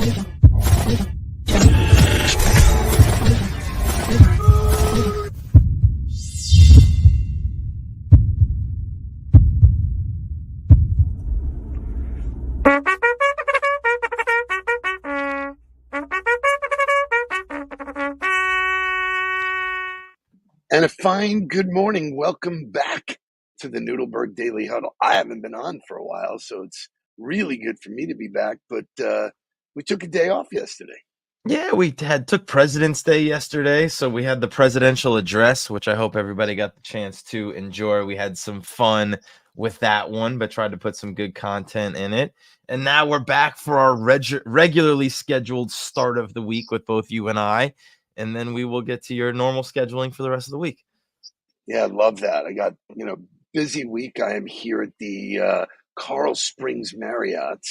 And a fine good morning. Welcome back to the Noodleberg Daily Huddle. I haven't been on for a while, so it's really good for me to be back. But we took a day off yesterday. Yeah, we took President's Day yesterday, so we had the presidential address, which I hope everybody got the chance to enjoy. We had some fun with that one, but tried to put some good content in it. And now we're back for our regularly scheduled start of the week with both you and I, and then we will get to your normal scheduling for the rest of the week. Yeah, I love that. I got, busy week. I am here at the Carl Springs Marriott.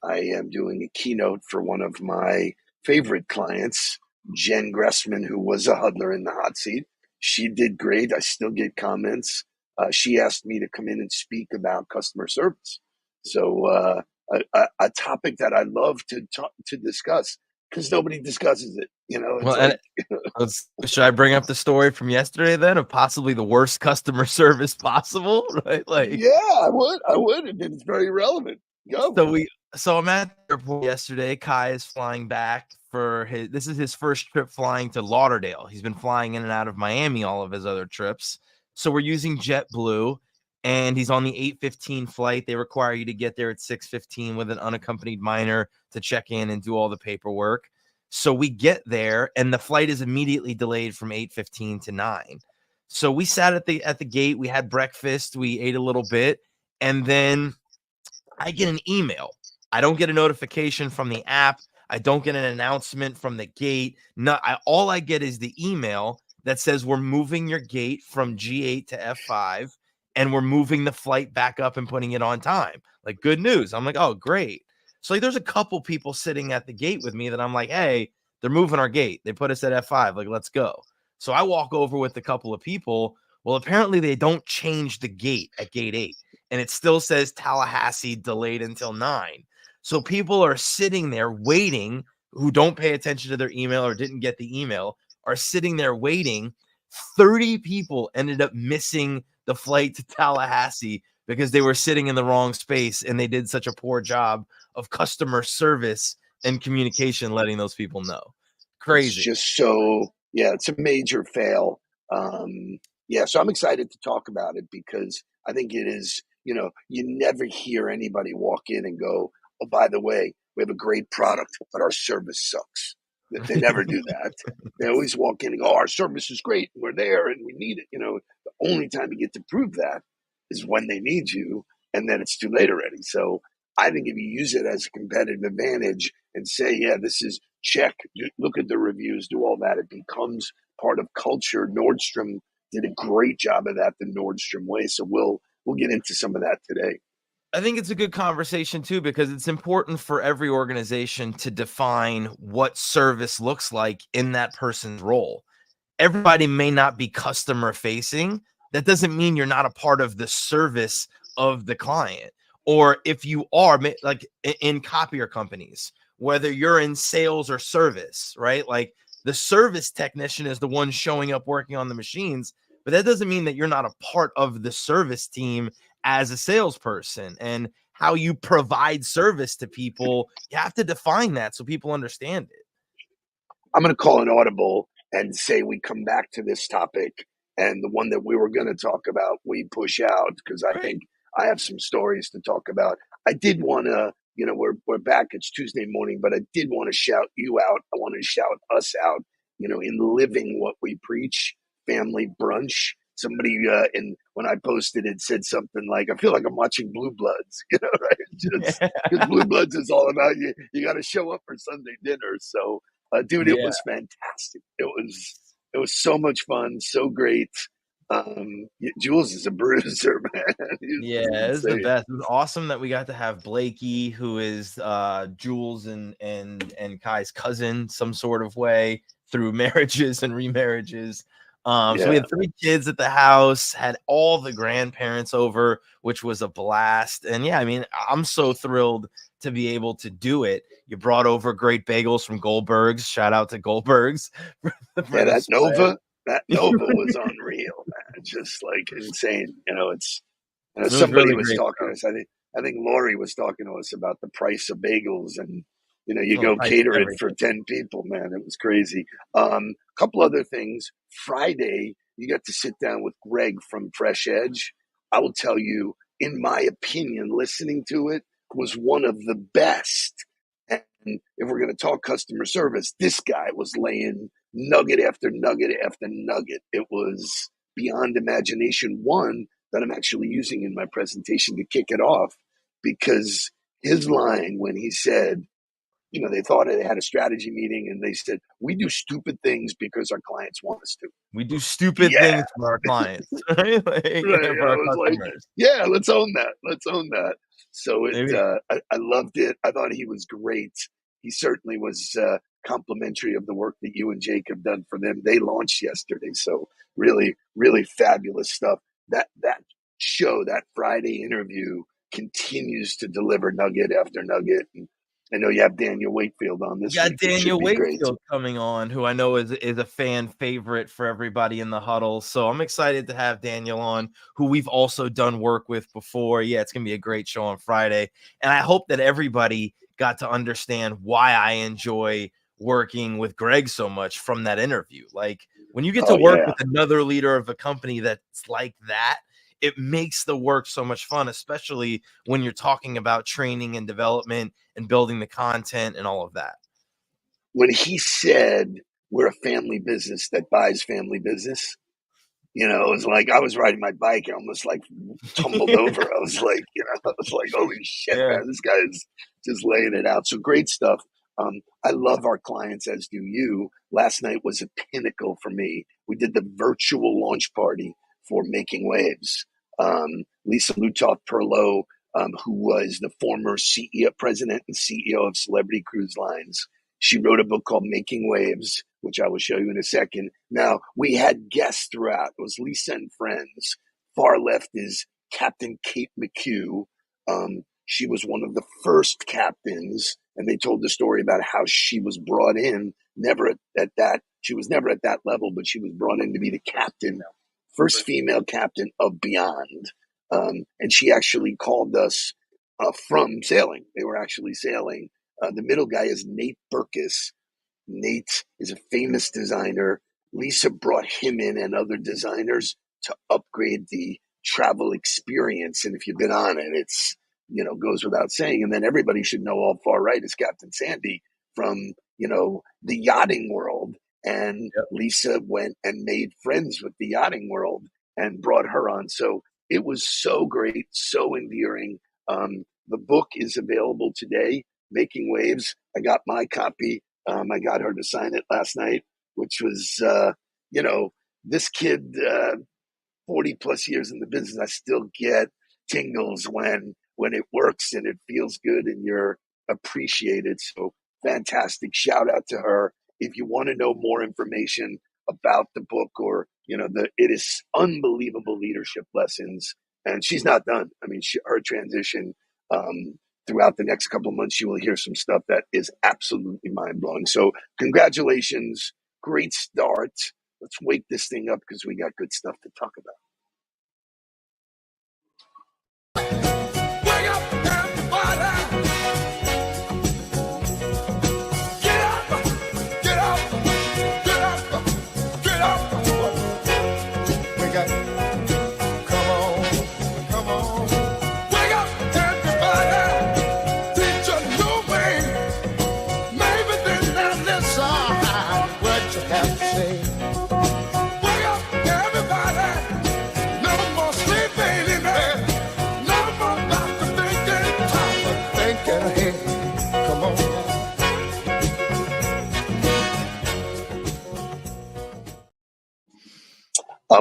I am doing a keynote for one of my favorite clients, Jen Gressman, who was a huddler in the hot seat. She did great. I still get comments. She asked me to come in and speak about customer service. So a topic that I love to discuss because nobody discusses it. Should I bring up the story from yesterday then of possibly the worst customer service possible? Right? Yeah, I would. It's very relevant. Go. So I'm at the airport yesterday. Kai is flying back this is his first trip flying to Lauderdale. He's been flying in and out of Miami all of his other trips. So we're using JetBlue, and he's on the 8:15 flight. They require you to get there at 6:15 with an unaccompanied minor to check in and do all the paperwork. So we get there, and the flight is immediately delayed from 8:15 to 9. So we sat at the gate. We had breakfast. We ate a little bit, and then I get an email. I don't get a notification from the app. I don't get an announcement from the gate. All I get is the email that says we're moving your gate from G8 to F5, and we're moving the flight back up and putting it on time. Like, good news. I'm like, oh, great. So there's a couple people sitting at the gate with me that I'm like, hey, they're moving our gate. They put us at F5. Like, let's go. So I walk over with a couple of people. Well, apparently they don't change the gate at gate 8. And it still says Tallahassee delayed until 9. So people are sitting there waiting who don't pay attention to their email or didn't get the email, are sitting there waiting. 30 people ended up missing the flight to Tallahassee because they were sitting in the wrong space, and they did such a poor job of customer service and communication letting those people know. Crazy. It's just it's a major fail. So I'm excited to talk about it because I think it is, you never hear anybody walk in and go, oh, by the way, we have a great product, but our service sucks. They never do that. They always walk in and go, our service is great. We're there and we need it. The only time you get to prove that is when they need you, and then it's too late already. So I think if you use it as a competitive advantage and say, yeah, this is check, look at the reviews, do all that, it becomes part of culture. Nordstrom did a great job of that the Nordstrom way. So we'll get into some of that today. I think it's a good conversation too, because it's important for every organization to define what service looks like in that person's role. Everybody may not be customer facing. That doesn't mean you're not a part of the service of the client. Or if you are, like in copier companies, whether you're in sales or service, right? Like the service technician is the one showing up working on the machines, but that doesn't mean that you're not a part of the service team as a salesperson. And how you provide service to people, you have to define that so people understand it. I'm going to call an audible and say we come back to this topic, and the one that we were going to talk about, we push out because I think I have some stories to talk about. I did want to, we're back. It's Tuesday morning, but I did want to shout you out. I want to shout us out, in living what we preach, family brunch. Somebody, when I posted it, said something like, I feel like I'm watching Blue Bloods, right? Because Blue Bloods is all about you got to show up for Sunday dinner. So, dude, it was fantastic. It was so much fun, so great. Jules is a bruiser, man. It's the best. It was awesome that we got to have Blakey, who is Jules and Kai's cousin, some sort of way through marriages and remarriages. So we had 3 kids at the house, had all the grandparents over, which was a blast. And I'm so thrilled to be able to do it. You brought over great bagels from Goldberg's. Shout out to Goldberg's for Yeah, the spread. That Nova was unreal, man. Just like insane. It's It was somebody really was great talking stuff. to us. I think Lori was talking to us about the price of bagels, and you Oh, the go price of cater it for everything. 10 people, man. It was crazy. Couple other things. Friday, you got to sit down with Greg from Fresh Edge. I will tell you, in my opinion, listening to it was one of the best. And if we're going to talk customer service, this guy was laying nugget after nugget after nugget. It was beyond imagination. One that I'm actually using in my presentation to kick it off, because his line when he said, they thought they had a strategy meeting and they said, we do stupid things because our clients want us to. We do stupid Yeah. things for our clients, right? Right. For I our was like, customers. yeah, let's own that. Let's own that. So Maybe. I loved it. I thought he was great. He certainly was complimentary of the work that you and Jake have done for them. They launched yesterday. So really, really fabulous stuff. That show, that Friday interview continues to deliver nugget after nugget. And I know you have Daniel Wakefield on You this got week, which should Daniel be great. Wakefield coming on, who I know is a fan favorite for everybody in the huddle. So I'm excited to have Daniel on, who we've also done work with before. Yeah, it's gonna be a great show on Friday. And I hope that everybody got to understand why I enjoy working with Greg so much from that interview. Like when you get to Oh, work yeah. with another leader of a company that's like that, it makes the work so much fun, especially when you're talking about training and development and building the content and all of that. When he said, we're a family business that buys family business, it was like I was riding my bike and almost like tumbled over. I was like, I was like, holy shit, Yeah. man, this guy is just laying it out. So great stuff. I love our clients, as do you. Last night was a pinnacle for me. We did the virtual launch party for Making Waves. Lisa Lutoff Perlow, who was the former CEO, president and CEO of Celebrity Cruise Lines, she wrote a book called Making Waves, which I will show you in a second. Now, we had guests throughout. It was Lisa and friends. Far left is Captain Kate McHugh. She was one of the first captains, and they told the story about how she was brought in, never at that, she was never at that level, but she was brought in to be the captain, first female captain of Beyond. And she actually called us from sailing. They were actually sailing. The middle guy is Nate Burkus. Nate is a famous designer. Lisa brought him in and other designers to upgrade the travel experience. And if you've been on it, it's, goes without saying. And then everybody should know all far right is Captain Sandy from, the yachting world. And Yep. Lisa went and made friends with the yachting world and brought her on. So it was so great, so endearing. The book is available today, Making Waves. I got my copy. I got her to sign it last night, which was, this kid, 40 plus years in the business, I still get tingles when it works and it feels good and you're appreciated. So fantastic. Shout out to her. If you want to know more information about the book or, it is unbelievable leadership lessons. And she's not done. I mean, her transition, throughout the next couple of months, you will hear some stuff that is absolutely mind blowing. So congratulations. Great start. Let's wake this thing up because we got good stuff to talk about. Wake up, everybody. Get up, get up, get up, get up. Wake up, come on, come on. Wake up, everybody. Teach a new way. Maybe then now listen what you have to say. Wake up, everybody. No more sleeping in bed. No more about to thinking, time of thinking ahead. Come on.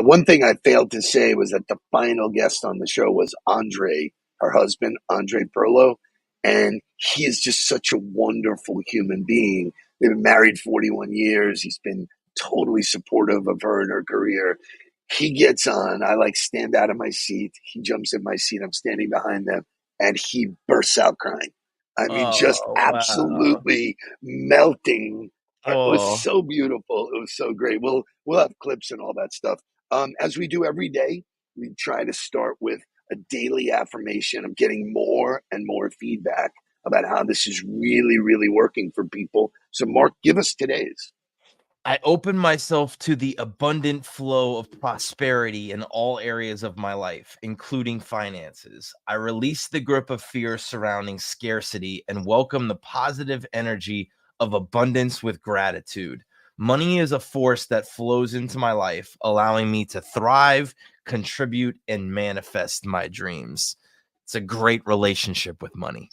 One thing I failed to say was that the final guest on the show was Andre, her husband, Andre Perlo. And he is just such a wonderful human being. They've been married 41 years. He's been totally supportive of her in her career. He gets on. I like stand out of my seat. He jumps in my seat. I'm standing behind them and he bursts out crying. I mean, just Oh, wow. absolutely melting. It was Oh, so beautiful. It was so great. We'll have clips and all that stuff. As we do every day, we try to start with a daily affirmation. I'm getting more and more feedback about how this is really, really working for people. So, Mark, give us today's. I open myself to the abundant flow of prosperity in all areas of my life, including finances. I release the grip of fear surrounding scarcity and welcome the positive energy of abundance with gratitude. Money is a force that flows into my life, allowing me to thrive, contribute, and manifest my dreams. It's a great relationship with money.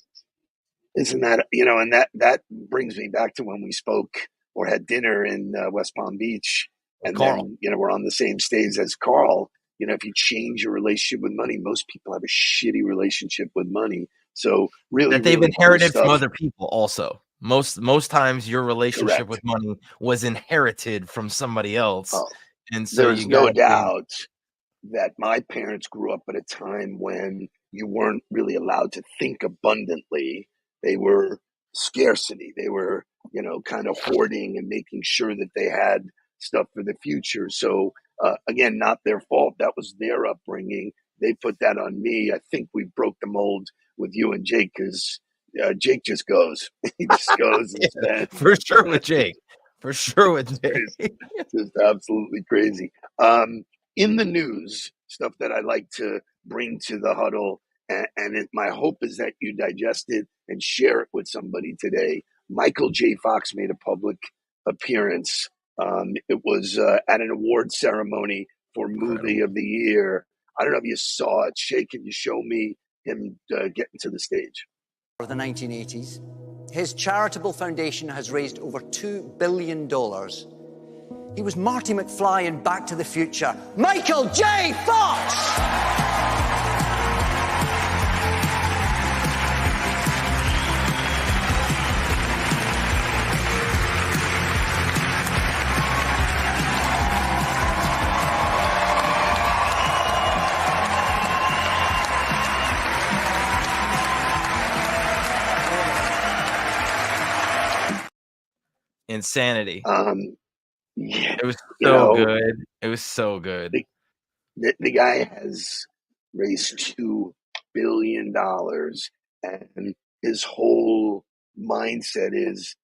Isn't that, you know, and that brings me back to when we spoke or had dinner in West Palm Beach, and Carl, then, you know, we're on the same stage as Carl. You know, if you change your relationship with money, most people have a shitty relationship with money. So really, that they've really cool inherited from stuff. other people also. Most times your relationship Correct. with money was inherited from somebody else. Oh, And so there's you no gotta be doubt that my parents grew up at a time when you weren't really allowed to think abundantly. They were scarcity. They were, you know, kind of hoarding and making sure that they had stuff for the future. So, again, not their fault. That was their upbringing. They put that on me. I think we broke the mold with you and Jake because Jake just goes. He just goes and yeah, spends. for sure with Jake. For sure with It's crazy. Jake. Just absolutely crazy. In the news, stuff that I like to bring to the huddle, my hope is that you digest it and share it with somebody today. Michael J. Fox made a public appearance. It was at an award ceremony for Movie Incredible. of the Year. I don't know if you saw it. Shay, can you show me him getting to the stage? Of the 1980s. His charitable foundation has raised over $2 billion. He was Marty McFly in Back to the Future. Michael J. Fox! Insanity. Yeah, It was you so know, good. It was so good. the guy has raised $2 billion, and his whole mindset is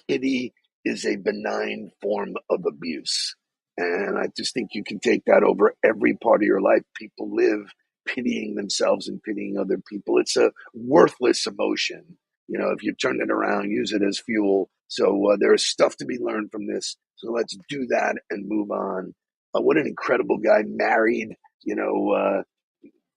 pity is a benign form of abuse. And I just think you can take that over every part of your life. People live pitying themselves and pitying other people. It's a worthless emotion. You know, if you turn it around, use it as fuel. So there is stuff to be learned from this. So let's do that and move on. What an incredible guy, married, you know,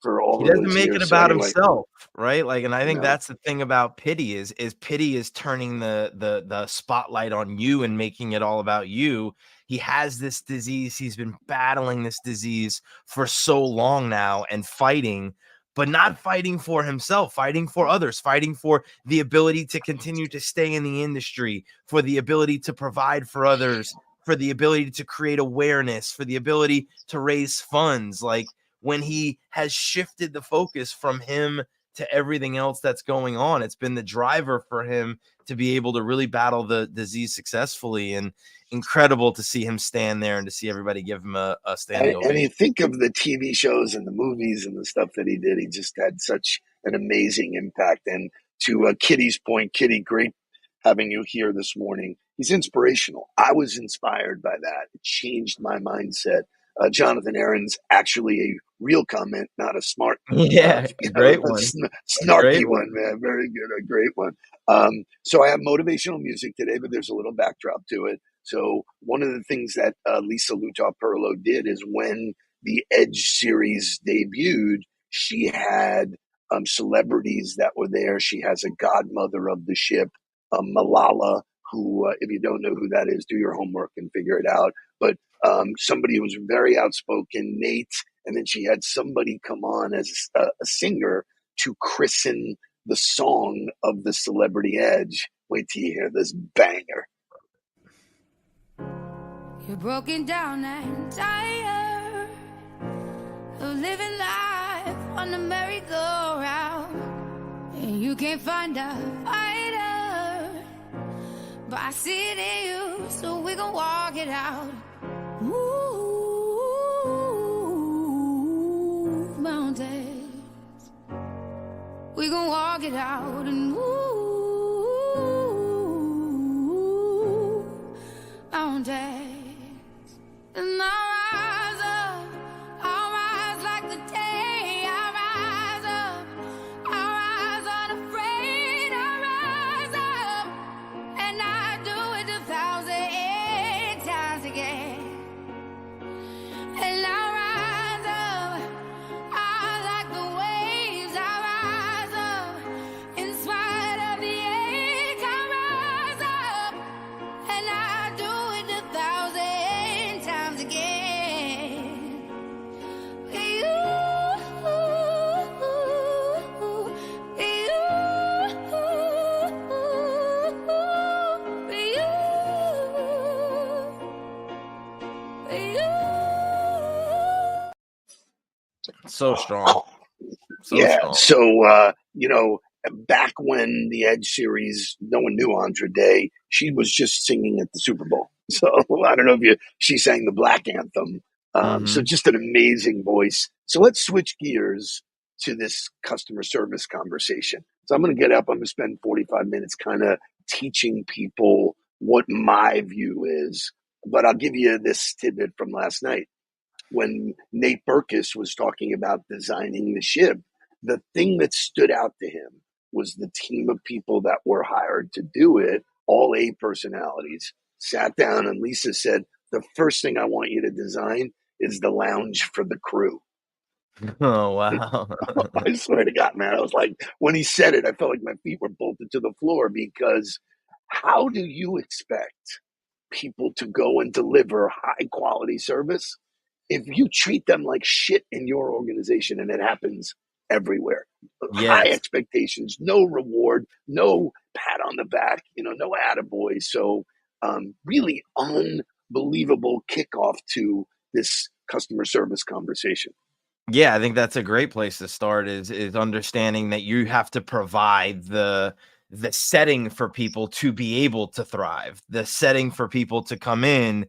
for He all of doesn't those make it years. So about anyway, himself, right? Like, and I think no, that's the thing about pity is pity is turning the spotlight on you and making it all about you. He has this disease. He's been battling this disease for so long now and fighting, but not fighting for himself, fighting for others, fighting for the ability to continue to stay in the industry, for the ability to provide for others, for the ability to create awareness, for the ability to raise funds. Like, when he has shifted the focus from him to everything else that's going on, it's been the driver for him to be able to really battle the disease successfully. And incredible to see him stand there and to see everybody give him a standing and you ovation. think of the TV shows and the movies and the stuff that he did, he just had such an amazing impact. And to Kitty's point, Kitty, great having you here this morning. He's inspirational. I was inspired by that. It changed my mindset. Jonathan Aaron's actually a real comment, not a smart, Yeah, a you know, great one. A snarky great one, one. man. Very good, a great one. So I have motivational music today, but there's a little backdrop to it. So one of the things that Lisa Lutoff Perlo did is when the Edge series debuted, she had celebrities that were there. She has a godmother of the ship, Malala, who, if you don't know who that is, do your homework and figure it out. But somebody who was very outspoken, Nate, and then she had somebody come on as a singer to christen the song of the Celebrity Edge. Wait till you hear this banger. You're broken down and tired of living life on the merry-go-round. And You can't find a fighter, but I see it in you, so we gon' walk it out. Move mountains. We gon' walk it out and move mountains. And I'll rise like the day. I'll rise up, I'll rise unafraid. I'll rise up, and I do it 1,000 times again. And I'll rise up, I like the waves. I'll rise up, in spite of the ache. I'll rise up, and I do it 1,000 times again. You, So strong. So Yeah. strong. So, back when the Edge series, no one knew Andra Day, she was just singing at the Super Bowl. So I don't know if she sang the Black Anthem. So just an amazing voice. So let's switch gears to this customer service conversation. So I'm going to get up. I'm going to spend 45 minutes kind of teaching people what my view is. But I'll give you this tidbit from last night. When Nate Berkus was talking about designing the ship, the thing that stood out to him was the team of people that were hired to do it, all A personalities, sat down and Lisa said, the first thing I want you to design is the lounge for the crew. Oh, wow. I swear to God, man, I was like, when he said it, I felt like my feet were bolted to the floor, because how do you expect people to go and deliver high quality service if you treat them like shit in your organization? And it happens everywhere. High Yes. expectations, no reward, no pat on the back, no attaboy. So really unbelievable kickoff to this customer service conversation. Yeah, I think that's a great place to start, is understanding that you have to provide the setting for people to be able to thrive, the setting for people to come in.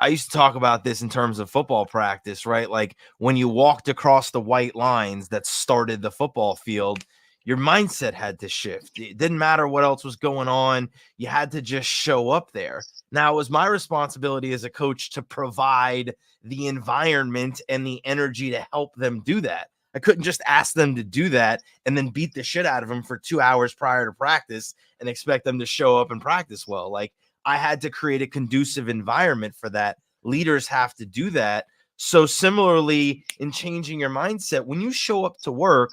I used to talk about this in terms of football practice, right? Like when you walked across the white lines that started the football field, your mindset had to shift. It didn't matter what else was going on. You had to just show up there. Now, it was my responsibility as a coach to provide the environment and the energy to help them do that. I couldn't just ask them to do that and then beat the shit out of them for 2 hours prior to practice and expect them to show up and practice well. Like, I had to create a conducive environment for that. Leaders have to do that. So similarly, in changing your mindset, when you show up to work,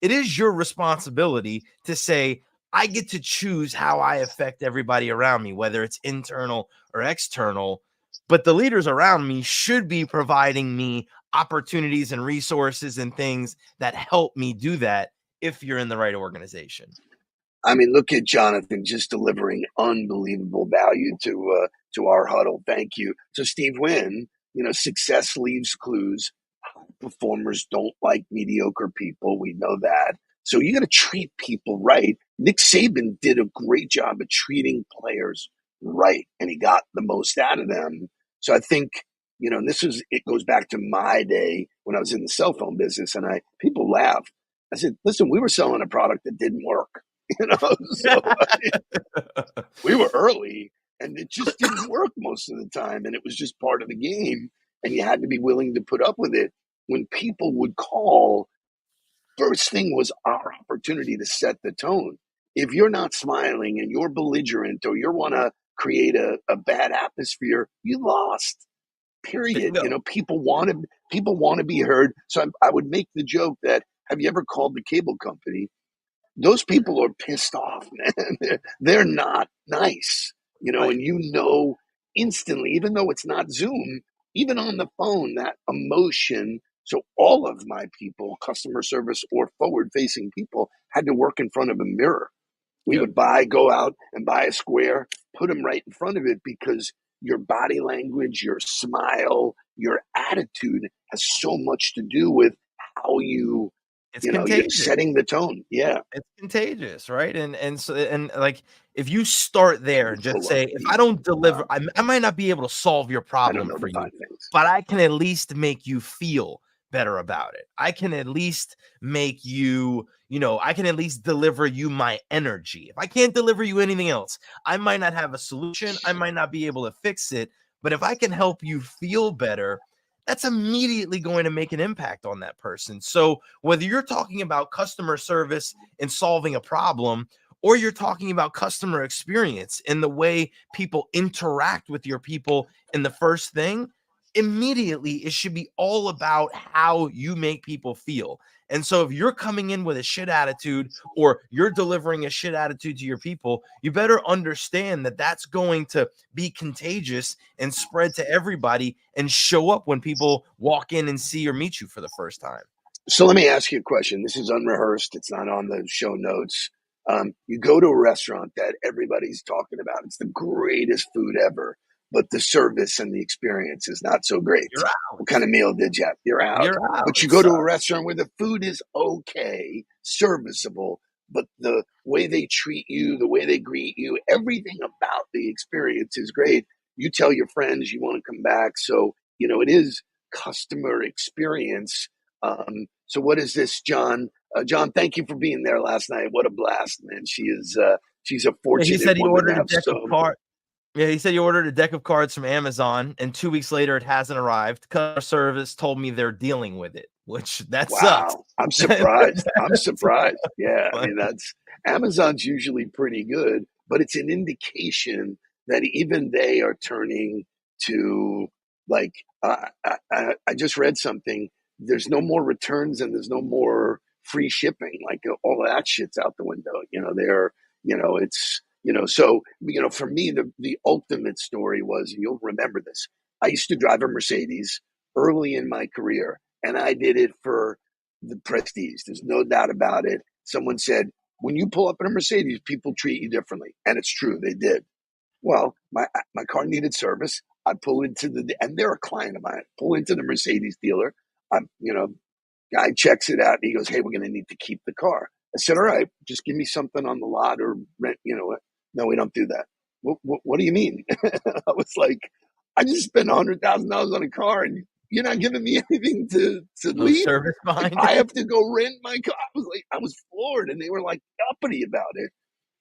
it is your responsibility to say, I get to choose how I affect everybody around me, whether it's internal or external. But the leaders around me should be providing me opportunities and resources and things that help me do that if you're in the right organization. I mean, look at Jonathan just delivering unbelievable value to our huddle. Thank you. So Steve Wynn, success leaves clues. Performers don't like mediocre people. We know that. So you got to treat people right. Nick Saban did a great job of treating players right, and he got the most out of them. So I think, it goes back to my day when I was in the cell phone business, and people laugh. I said, listen, we were selling a product that didn't work. So we were early, and it just didn't work most of the time, and it was just part of the game, and you had to be willing to put up with it. When people would call, first thing was our opportunity to set the tone. If you're not smiling and you're belligerent or you want to create a bad atmosphere, you lost. Period. Bingo. People want to be heard. So I would make the joke that, have you ever called the cable company? Those people are pissed off, man. They're not nice, Right. and instantly, even though it's not Zoom, even on the phone, that emotion. So all of my people, customer service or forward-facing people, had to work in front of a mirror. We would go out and buy a square, put them right in front of it, because your body language, your smile, your attitude has so much to do with how you It's You're contagious. setting the tone. Yeah. It's contagious, right? And so and like if you start there and just say, if I don't deliver, I might not be able to solve your I don't problem know for the you, five things. but I can at least make you feel better about it. I can at least make you, I can at least deliver you my energy. If I can't deliver you anything else, I might not have a solution. I might not be able to fix it, but if I can help you feel better, that's immediately going to make an impact on that person. So whether you're talking about customer service and solving a problem, or you're talking about customer experience and the way people interact with your people in the first thing, immediately it should be all about how you make people feel. And so if you're coming in with a shit attitude or you're delivering a shit attitude to your people, you better understand that that's going to be contagious and spread to everybody and show up when people walk in and see or meet you for the first time. So let me ask you a question. This is unrehearsed. It's not on the show notes. You go to a restaurant that everybody's talking about. It's the greatest food ever, but the service and the experience is not so great. You're out. What kind of meal did you have? You're out. You're out. But you go to a restaurant where the food is okay, serviceable, but the way they treat you, the way they greet you, everything about the experience is great. You tell your friends you want to come back. So, it is customer experience. So what is this, John? John, thank you for being there last night. What a blast, man. She's a fortunate he said he woman ordered to a have. deck of cards. Yeah, he said he ordered a deck of cards from Amazon, and 2 weeks later it hasn't arrived. Customer service told me they're dealing with it, which that sucks. Wow. I'm surprised. I'm surprised. Yeah, I mean, Amazon's usually pretty good, but it's an indication that even they are turning to, like, I just read something. There's no more returns and there's no more free shipping. Like, all of that shit's out the window. It's, so, for me, the ultimate story was, you'll remember this. I used to drive a Mercedes early in my career, and I did it for the prestige. There's no doubt about it. Someone said, when you pull up in a Mercedes, people treat you differently. And it's true, they did. Well, my car needed service. I pull into and they're a client of mine, pull into the Mercedes dealer. Guy checks it out. And he goes, hey, we're going to need to keep the car. I said, all right, just give me something on the lot or rent. No, we don't do that. What do you mean? I was like, I just spent $100,000 on a car and you're not giving me anything to No leave. service behind I it. have to go rent my car. I was floored, and they were like uppity about it.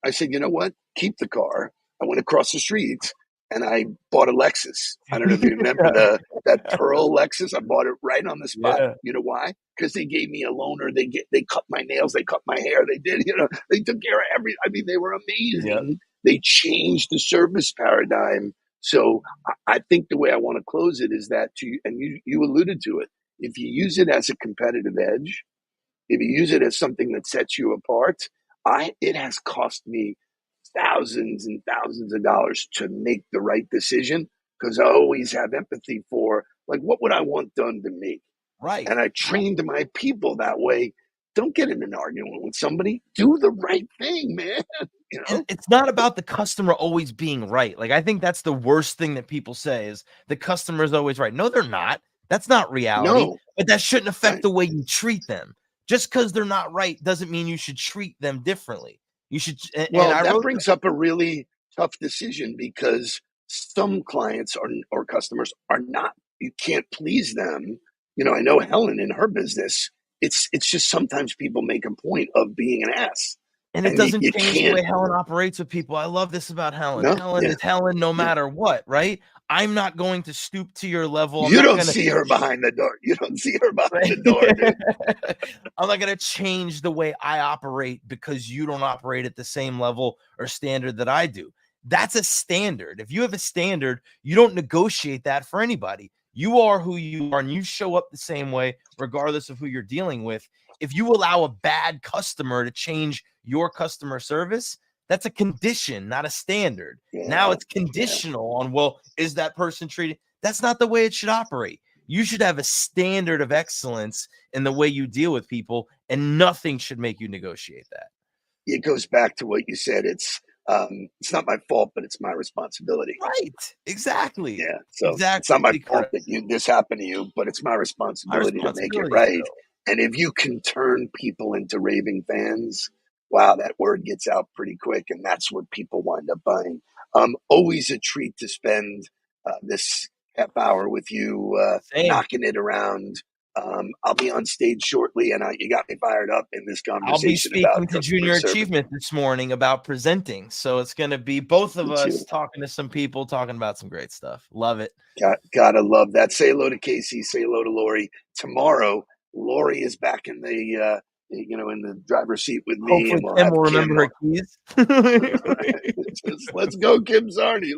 I said, you know what? Keep the car. I went across the street and I bought a Lexus. I don't know if you remember that Pearl Lexus. I bought it right on the spot. Yeah. You know why? Because they gave me a loaner. They cut my nails. They cut my hair. They did. They took care of everything. I mean, they were amazing. Yep. They changed the service paradigm. So I think the way I want to close it is that, and you alluded to it, if you use it as a competitive edge, if you use it as something that sets you apart, it has cost me thousands and thousands of dollars to make the right decision, because I always have empathy for, like, what would I want done to me? Right. And I trained my people that way. Don't get in an argument with somebody. Do the right thing, man. And it's not about the customer always being right. Like, I think that's the worst thing that people say is the customer is always right. No, they're not. That's not reality. No. But that shouldn't affect the way you treat them. Just because they're not right doesn't mean you should treat them differently. You should. That brings up a really tough decision, because some clients or customers are not. You can't please them. I know Helen in her business. It's just sometimes people make a point of being an ass. And it doesn't change the way Helen operates with people. I love this about Helen. No, Helen is Helen no matter what, right? I'm not going to stoop to your level. You don't see her behind the door. You don't see her behind the door, dude. I'm not going to change the way I operate because you don't operate at the same level or standard that I do. That's a standard. If you have a standard, you don't negotiate that for anybody. You are who you are, and you show up the same way regardless of who you're dealing with. If you allow a bad customer to change your customer service, that's a condition, not a standard. Yeah, now it's conditional on, well, is that person treated? That's not the way it should operate. You should have a standard of excellence in the way you deal with people, and nothing should make you negotiate that. It goes back to what you said. It's not my fault, but it's my responsibility. Right. Exactly. Yeah. So exactly. It's not my fault that this happened to you, but it's my responsibility to make it right. And if you can turn people into raving fans, wow, that word gets out pretty quick, and that's what people wind up buying. Always a treat to spend this half hour with you, Same. knocking it around. I'll be on stage shortly, and you got me fired up in this conversation. I'll be speaking about to Junior service. Achievement this morning about presenting. So it's going to be both of Me us too. talking to some people, talking about some great stuff. Love it. Gotta love that. Say hello to Casey. Say hello to Lori. Tomorrow, Lori is back in the in the driver's seat with me, Hopefully and we'll Kim have will Kim remember on. her keys. Let's go, Kim Zarni.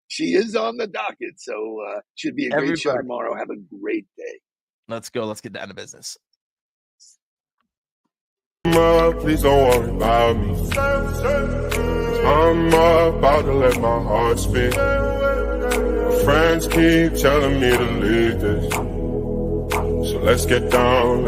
She is on the docket, so should be a great show Everybody. tomorrow. Have a great day. Let's go. Let's get down to business. Please don't worry about me. I'm about to let my heart speak. My friends keep telling me to leave this. So let's get down